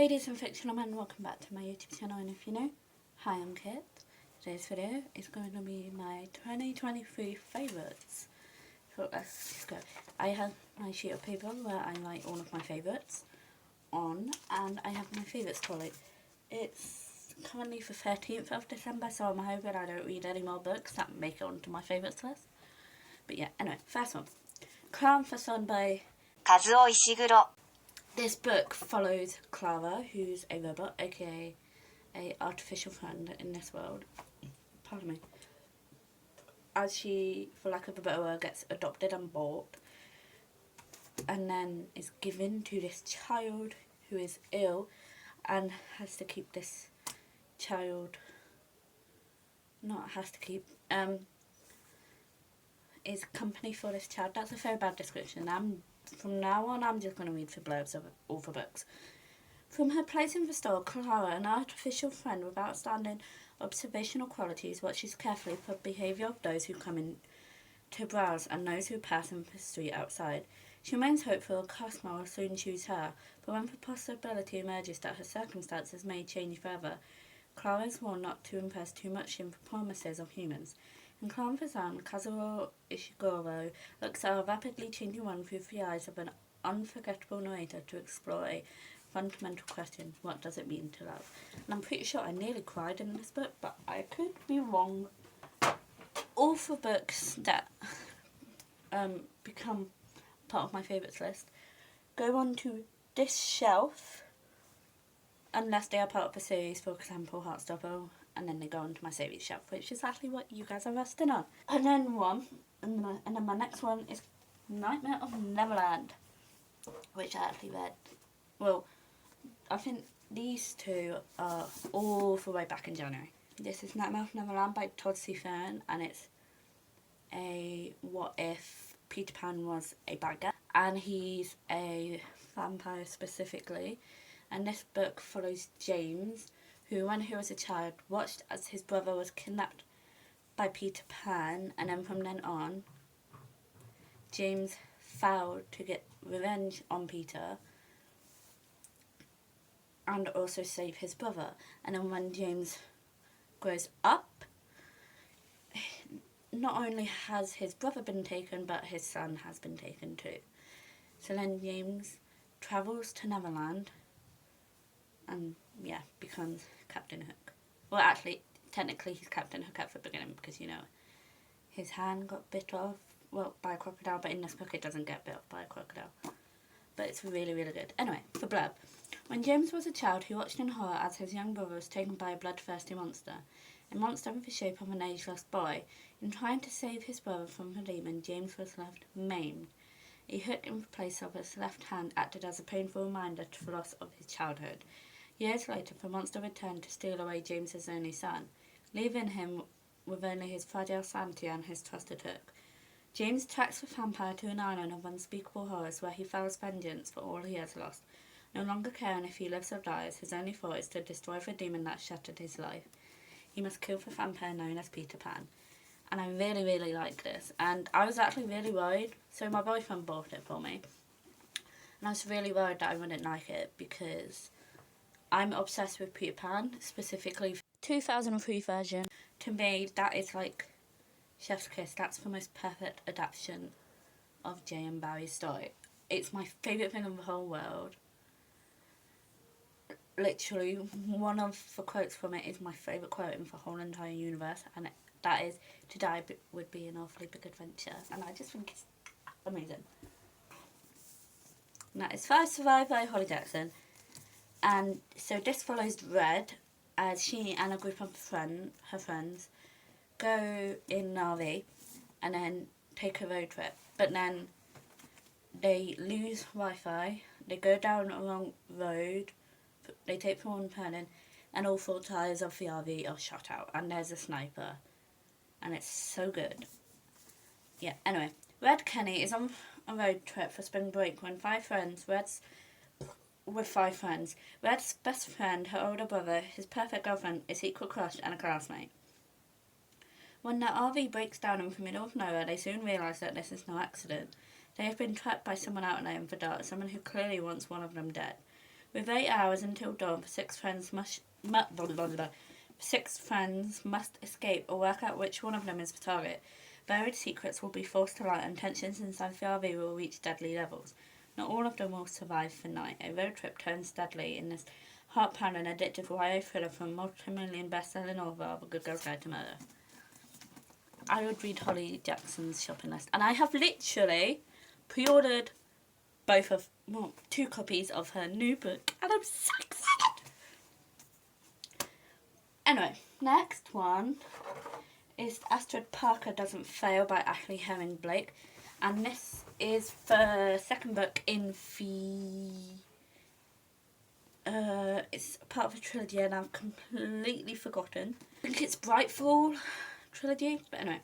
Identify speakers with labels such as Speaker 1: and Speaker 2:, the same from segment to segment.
Speaker 1: Ladies and fictional men, welcome back to my YouTube channel, and if you're new, hi, I'm Kit. Today's video is going to be my 2023 favourites. So let's go. I have my sheet of paper where I write all of my favourites on, and I have my favourites colleague. It's currently the 13th of December, so I'm hoping I don't read any more books that make it onto my favourites list. But yeah, anyway, first one. Clown for Sun by
Speaker 2: Kazuo Ishiguro.
Speaker 1: This book follows Clara, who's a robot, aka a artificial friend in this world. Pardon me. As she, for lack of a better word, gets adopted and bought, and then is given to this child who is ill, and has to keep this child. Is company for this child. That's a very bad description. From now on, I'm just going to read the blurbs of all the books. From her place in the store, Clara, an artificial friend with outstanding observational qualities, watches carefully for the behaviour of those who come in to browse and those who pass in the street outside. She remains hopeful a customer will soon choose her, but when the possibility emerges that her circumstances may change further, Clara is warned not to invest too much in the promises of humans. In Clown for Sun, Kazuo Ishiguro looks at a rapidly changing world through the eyes of an unforgettable narrator to explore a fundamental question: what does it mean to love? And I'm pretty sure I nearly cried in this book, but I could be wrong. All the books that become part of my favourites list go on to this shelf unless they are part of the series, for example Heartstopper, and then they go onto my series shelf, which is exactly what you guys are resting on. And then my next one is Nightmare of Neverland, which I actually read. Well, I think these two are all the way back in January. This is Nightmare of Neverland by Todd C. Fern, and it's a what if Peter Pan was a bad guy, and he's a vampire specifically. And this book follows James, who, when he was a child, watched as his brother was kidnapped by Peter Pan, and then from then on, James vowed to get revenge on Peter and also save his brother. And then when James grows up, not only has his brother been taken, but his son has been taken too. So then James travels to Neverland and, becomes Captain Hook. Well, actually, technically he's Captain Hook at the beginning because, his hand got bit off, by a crocodile, but in this book it doesn't get bit off by a crocodile. But it's really, really good. Anyway, the blurb. When James was a child, he watched in horror as his young brother was taken by a bloodthirsty monster. A monster with the shape of an ageless boy. In trying to save his brother from the demon, James was left maimed. A hook in the place of his left hand acted as a painful reminder to the loss of his childhood. Years later, the monster returned to steal away James's only son, leaving him with only his fragile sanity and his trusted hook. James tracks the vampire to an island of unspeakable horrors where he vows vengeance for all he has lost. No longer caring if he lives or dies, his only thought is to destroy the demon that shattered his life. He must kill the vampire known as Peter Pan. And I really, really like this. And I was actually really worried, so my boyfriend bought it for me. And I was really worried that I wouldn't like it because I'm obsessed with Peter Pan, specifically the 2003 version. To me, that is like chef's kiss. That's the most perfect adaptation of J.M. Barrie's story. It's my favourite thing in the whole world. Literally, one of the quotes from it is my favourite quote in the whole entire universe, and that is, "To die would be an awfully big adventure," and I just think it's amazing. And that is Fire Survive by Holly Jackson. And so this follows Red as she and a group of her friends go in an RV and then take a road trip. But then they lose Wi-Fi, they go down a wrong road, they take the wrong turn, and all four tyres of the RV are shot out. And there's a sniper. And it's so good. Yeah, anyway. Red Kenny is on a road trip for spring break when Red's best friend, her older brother, his perfect girlfriend, a secret crush, and a classmate. When their RV breaks down in the middle of nowhere, they soon realise that this is no accident. They have been trapped by someone out there in the dark, someone who clearly wants one of them dead. With 8 hours until dawn, six friends must escape or work out which one of them is the target. Buried secrets will be forced to light and tensions inside the RV will reach deadly levels. Not all of them will survive the night. A road trip turns deadly in this heart-pounding, addictive YA thriller from multi-million best-selling author of A Good Girl's Guide to Murder. I would read Holly Jackson's shopping list. And I have literally pre-ordered two copies of her new book. And I'm so excited! Anyway, next one is Astrid Parker Doesn't Fail by Ashley Herring Blake. And this is the second book in the... it's part of a trilogy and I've completely forgotten. I think it's Brightfall trilogy, but anyway.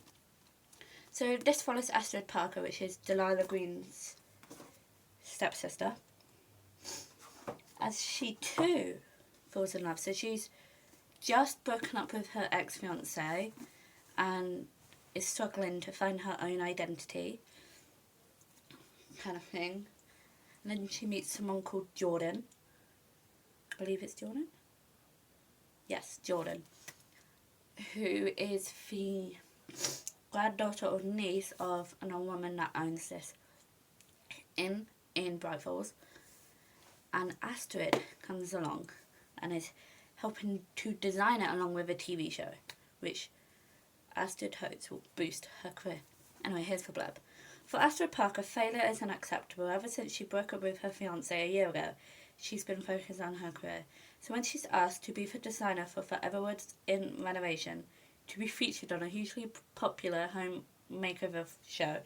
Speaker 1: So this follows Astrid Parker, which is Delilah Green's stepsister, as she too falls in love. So she's just broken up with her ex-fiancé and is struggling to find her own identity, kind of thing. And then she meets someone called Jordan. I believe it's Jordan? Yes, Jordan. Who is the granddaughter or niece of a woman that owns this inn in Bright Falls. And Astrid comes along and is helping to design it along with a TV show, which Astrid hopes will boost her career. Anyway, here's the blurb. For Astrid Parker, failure is unacceptable. Ever since she broke up with her fiancé a year ago, she's been focused on her career. So when she's asked to be the designer for Foreverwood's Inn renovation, to be featured on a hugely popular home makeover show,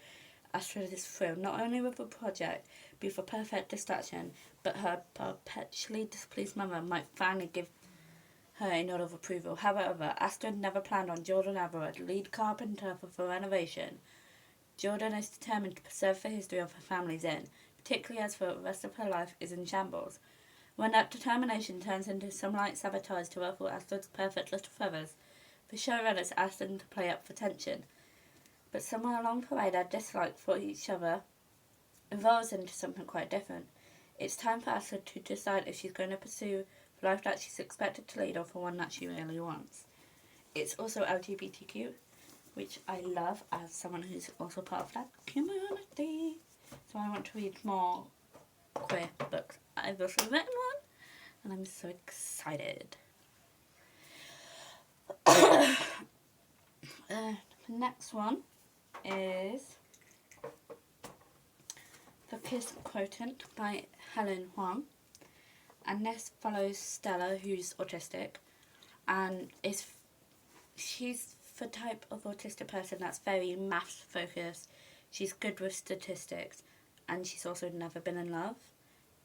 Speaker 1: Astrid is thrilled not only with the project, be the perfect distraction, but her perpetually displeased mother might finally give her a nod of approval. However, Astrid never planned on Jordan Everett, lead carpenter for the renovation. Jordan is determined to preserve the history of her family's inn, particularly as the rest of her life is in shambles. When that determination turns into some light sabotage to ruffle Astrid's perfect little feathers, the showrunners ask them to play up for tension. But somewhere along the way, their dislike for each other evolves into something quite different. It's time for Astrid to decide if she's going to pursue the life that she's expected to lead or for one that she really wants. It's also LGBTQ, which I love as someone who's also part of that community. So I want to read more queer books. I've also written one, and I'm so excited. The next one is The Kiss Quotient by Helen Huang. And this follows Stella, who's autistic, and she's the type of autistic person that's very maths focused. She's good with statistics, and she's also never been in love.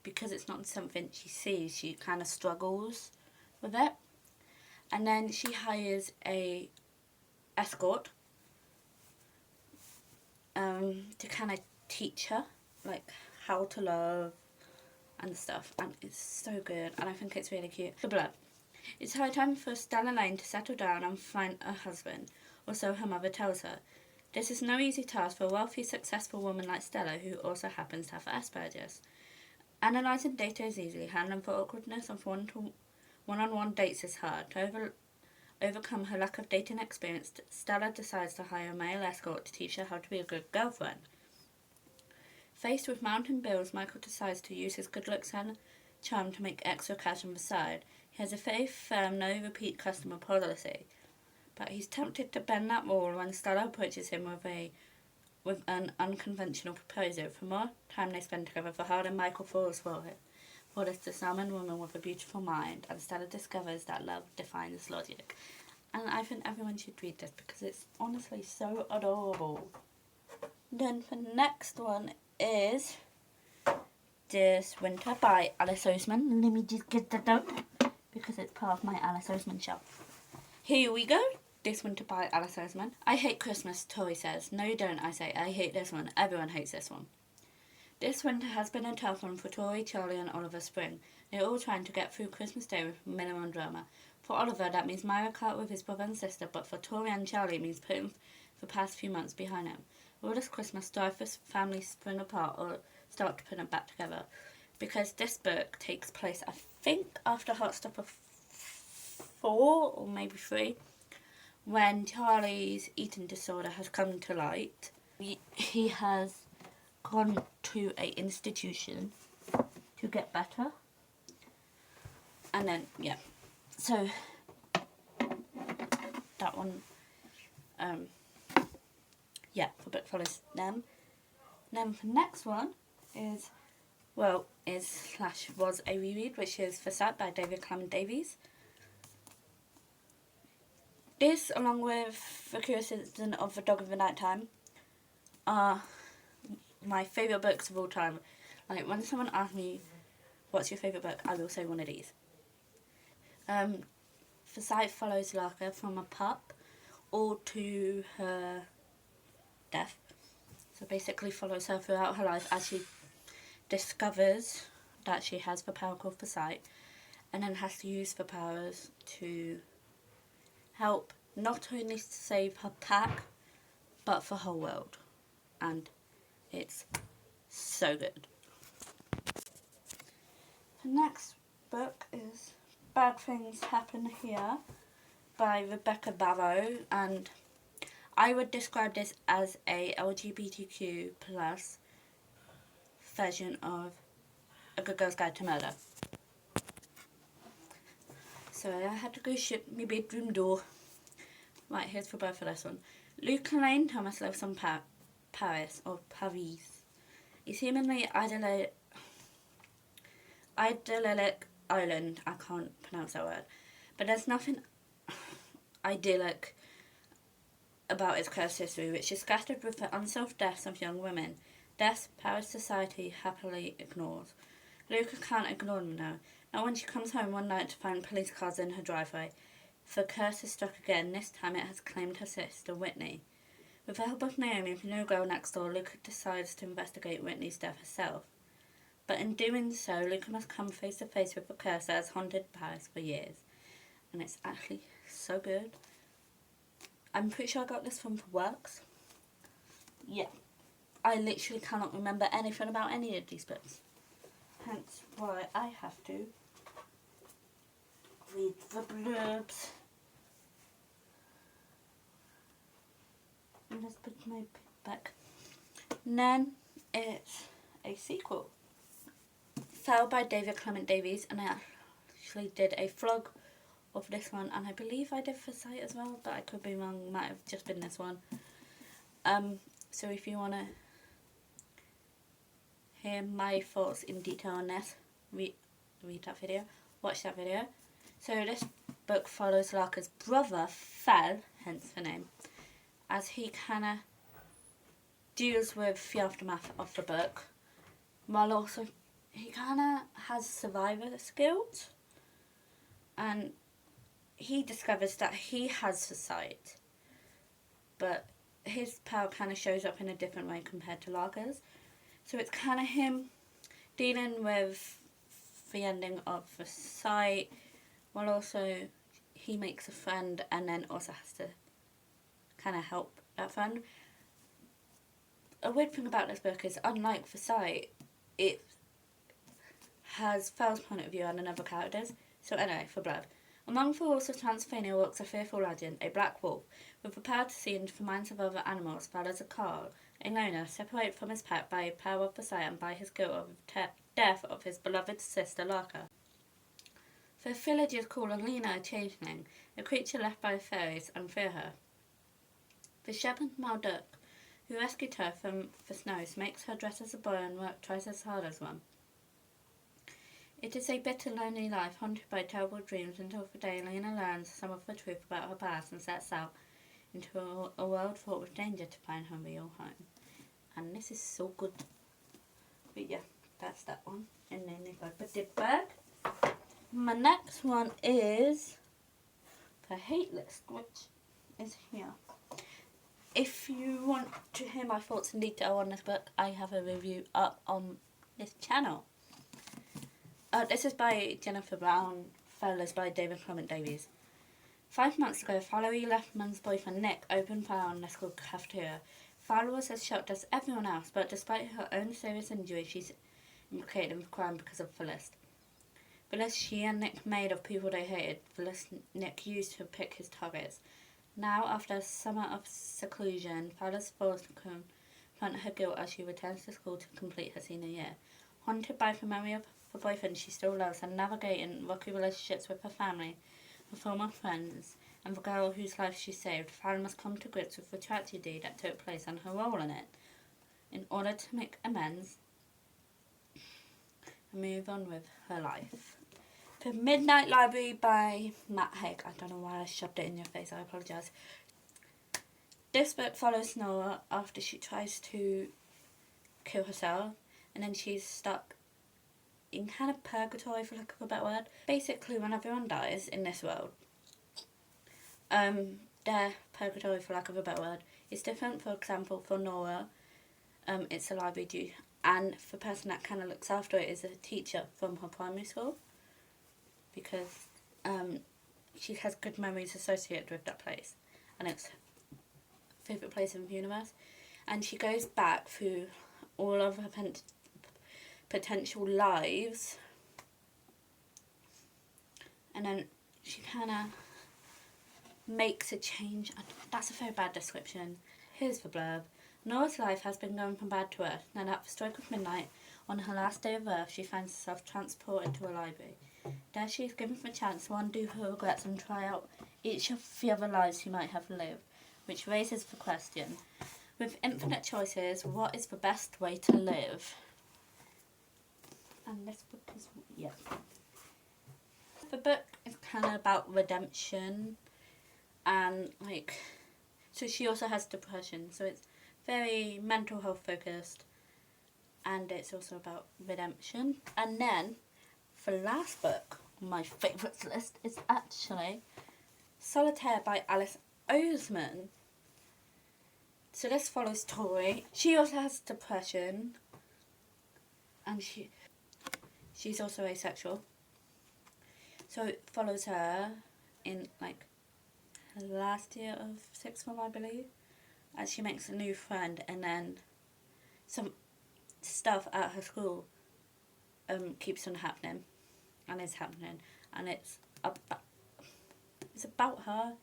Speaker 1: Because it's not something she sees, she kind of struggles with it. And then she hires a escort to kind of teach her, like, how to love and stuff. And it's so good, and I think it's really cute. The blurb. It's high time for Stella Lane to settle down and find a husband, or so her mother tells her. This is no easy task for a wealthy, successful woman like Stella, who also happens to have Asperger's. Analysing data is easy. Handling the awkwardness of one-on-one dates is hard. To overcome her lack of dating experience, Stella decides to hire a male escort to teach her how to be a good girlfriend. Faced with mounting bills, Michael decides to use his good looks and charm to make extra cash on the side. He has a very firm no-repeat customer policy, but he's tempted to bend that rule when Stella approaches him with an unconventional proposal. For more time they spend together, the harder Michael falls for it. For this disarming woman with a beautiful mind, and Stella discovers that love defies logic. And I think everyone should read this because it's honestly so adorable. Then the next one is This Winter by Alice Oseman. Let me just get that out because it's part of my Alice Oseman shelf. Here we go. This Winter by Alice Oseman. I hate Christmas, Tori says. No you don't, I say. I hate this one. Everyone hates this one. This winter has been a tough one for Tori, Charlie and Oliver Spring. They're all trying to get through Christmas Day with minimum drama. For Oliver, that means Mario Kart with his brother and sister, but for Tori and Charlie, it means putting the past few months behind him. Will this Christmas drive this family spring apart or start to put them back together? because this book takes place, I think, after Heartstopper 4 or maybe 3, when Charlie's eating disorder has come to light. He has gone to an institution to get better. And then, yeah. So, that one, yeah, the book follows them. And then the next one is was a reread, which is Forsyth by David Clement Davies. This, along with The Curious Incident of the Dog of the Nighttime, are my favourite books of all time. Like, when someone asks me, what's your favourite book, I will say one of these. Forsyth follows Larka from a pup all to her death. So basically follows her throughout her life as she discovers that she has the power called Forsyth, and then has to use the powers to help not only save her pack, but for her world. And it's so good. The next book is Bad Things Happen Here by Rebecca Barrow, and I would describe this as a LGBTQ plus version of A Good Girl's Guide to Murder. So I had to go shut my bedroom door. Right, here's the birth for this one. Luke and Lane Thomas lives on Paris. A seemingly idyllic island. I can't pronounce that word. But there's nothing idyllic about its cursed history, which is scattered with the unsolved deaths of young women. Deaths Paris society happily ignores. Luca can't ignore them now. Not when she comes home one night to find police cars in her driveway. The curse is struck again. This time it has claimed her sister, Whitney. With the help of Naomi, the new girl next door, Luca decides to investigate Whitney's death herself. But in doing so, Luca must come face to face with the curse that has haunted Paris for years. And it's actually so good. I'm pretty sure I got this from Works. Yeah. I literally cannot remember anything about any of these books. Hence why I have to read the blurbs. And just put my back. And then it's a sequel. Fell by David Clement Davies, and I actually did a vlog of this one, and I believe I did Forsyth as well, but I could be wrong, might have just been this one. So if you want to hear my thoughts in detail on this, read that video, watch that video. So this book follows Larka's brother, Fell, hence the name, as he kind of deals with the aftermath of the book, while also he kind of has survivor skills, and he discovers that he has Forsyth, but his power kind of shows up in a different way compared to Larka's. So it's kind of him dealing with the ending of Forsyth, while also he makes a friend and then also has to kind of help that friend. A weird thing about this book is, unlike Forsyth, it has Fell's point of view and another characters. So anyway, for blood. Among the wolves of Transylvania walks a fearful legend, a black wolf, with the power to see into the minds of other animals. Fell is a Carl, a loner, separated from his pack by power of Forsyth and by his guilt of the death of his beloved sister Larka. The villagers call Alina a changeling, a creature left by fairies, and fear her. The shepherd Marduk, who rescued her from the snows, makes her dress as a boy and work twice as hard as one. It is a bitter, lonely life, haunted by terrible dreams, until the day Lena learns some of the truth about her past and sets out into a world fraught with danger to find her real home. And this is so good. But yeah, that's that one. And then if I put it back, my next one is the hate list, which is here. If you want to hear my thoughts in detail on this book, I have a review up on this channel. This is by Jennifer Brown, Fell is by David Clement Davies. 5 months ago, Valerie Leffman's boyfriend Nick opened fire on the school cafeteria. Valerie was as shocked as everyone else, but despite her own serious injury, she implicated in the crime because of the list. The list she and Nick made of people they hated, the list Nick used to pick his targets. Now, after a summer of seclusion, Phyllis falls to confront her guilt as she returns to school to complete her senior year. Haunted by the memory of the boyfriend she still loves and navigating rocky relationships with her family, her former friends, and the girl whose life she saved, Phyllis must come to grips with the tragedy that took place and her role in it, in order to make amends and move on with her life. The Midnight Library by Matt Haig. I don't know why I shoved it in your face, I apologise. This book follows Nora after she tries to kill herself, and then she's stuck in kind of purgatory, for lack of a better word. Basically, when everyone dies in this world, their purgatory, for lack of a better word, is different. For example, for Nora, it's a library due, and the person that kind of looks after it is a teacher from her primary school, because she has good memories associated with that place, and it's her favourite place in the universe. And she goes back through all of her potential lives, and then she kind of makes a change. That's a very bad description. Here's the blurb. Nora's life has been going from bad to worse. Then at the stroke of midnight, on her last day of Earth, she finds herself transported to a library. There she is given the chance to undo her regrets and try out each of the other lives she might have lived, which raises the question, with infinite choices, what is the best way to live? And this book is, yeah. The book is kind of about redemption, and so she also has depression, so it's very mental health focused, and it's also about redemption. And then the last book on my favourites list is actually Solitaire by Alice Oseman. So this follows Tori. She also has depression, and she's also asexual. So it follows her in her last year of sixth form, I believe, as she makes a new friend, and then some stuff at her school keeps on happening, and is happening, and it's about her.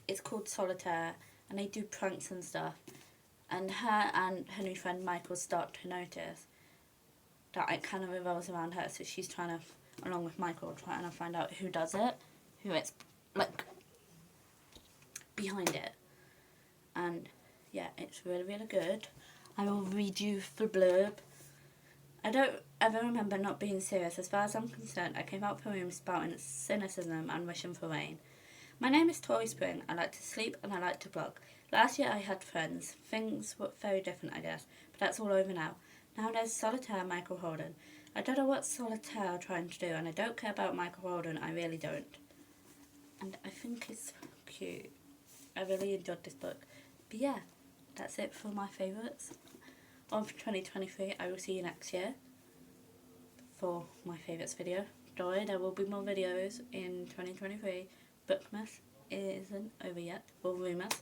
Speaker 1: It's called Solitaire, and they do pranks and stuff, and her new friend Michael start to notice that it kind of revolves around her, so she's trying to, along with Michael, trying to find out who does it, who it's behind it. And yeah, it's really, really good. I will read you the blurb. I don't ever remember not being serious. As far as I'm concerned, I came out of the room spouting cynicism and wishing for rain. My name is Tori Spring. I like to sleep and I like to blog. Last year I had friends. Things were very different, I guess, but that's all over now. Now there's Solitaire Michael Holden. I don't know what Solitaire are trying to do, and I don't care about Michael Holden, I really don't. And I think it's cute. I really enjoyed this book. But yeah, that's it for my favourites of 2023. I will see you next year for my favourites video. Don't worry, there will be more videos in 2023. Bookmas isn't over yet, or Ruemas.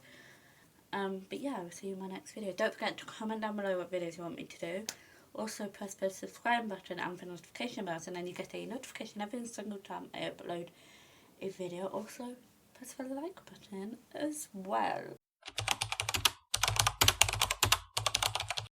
Speaker 1: But yeah, I will see you in my next video. Don't forget to comment down below what videos you want me to do. Also press the subscribe button and the notification bell, and then you get a notification every single time I upload a video. Also press the like button as well.